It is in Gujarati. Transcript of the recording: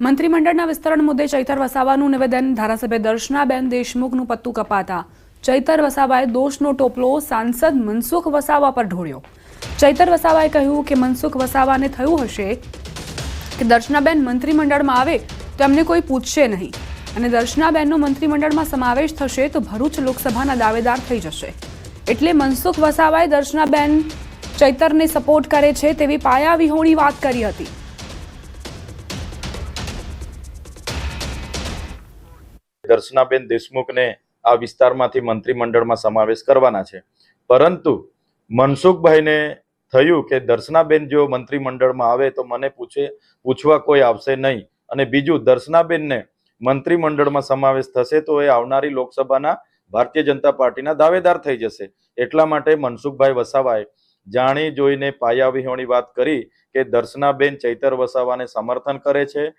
મંત્રીમંડળના વિસ્તરણ મુદ્દે ચૈતર વસાવાનું નિવેદન ધારાસભ્ય દર્શનાબેન દેશમુખનું પત્તું કપાતા ચૈતર વસાવાએ દોષનો ટોપલો સાંસદ મનસુખ વસાવા પર ઢોળ્યો। ચૈતર વસાવાએ કહ્યું કે મનસુખ વસાવાને થયું હશે કે દર્શનાબેન મંત્રીમંડળમાં આવે તો એમને કોઈ પૂછશે નહીં અને દર્શનાબેનનો મંત્રીમંડળમાં સમાવેશ થશે તો ભરૂચ લોકસભાના દાવેદાર થઈ જશે, એટલે મનસુખ વસાવાએ દર્શનાબેન ચૈતરને સપોર્ટ કરે છે તેવી પાયાવિહોણી વાત કરી હતી। દર્શનાબેન દેશમુખને આ વિસ્તારમાંથી મંત્રીમંડળમાં સમાવેશ કરવાના છે, પરંતુ મનસુખભાઈને થયું કે દર્શનાબેન જો મંત્રીમંડળમાં આવે તો મને પૂછવા કોઈ આવશે નહીં, અને બીજું દર્શનાબેનને મંત્રીમંડળમાં સમાવેશ થશે તો એ આવનારી લોકસભાના ભારતીય જનતા પાર્ટીના દાવેદાર થઈ જશે। એટલા માટે મનસુખભાઈ વસાવાએ જાણી જોઈને પાયાવિહોણી વાત કરી કે દર્શનાબેન ચૈતર વસાવાને સમર્થન કરે છે।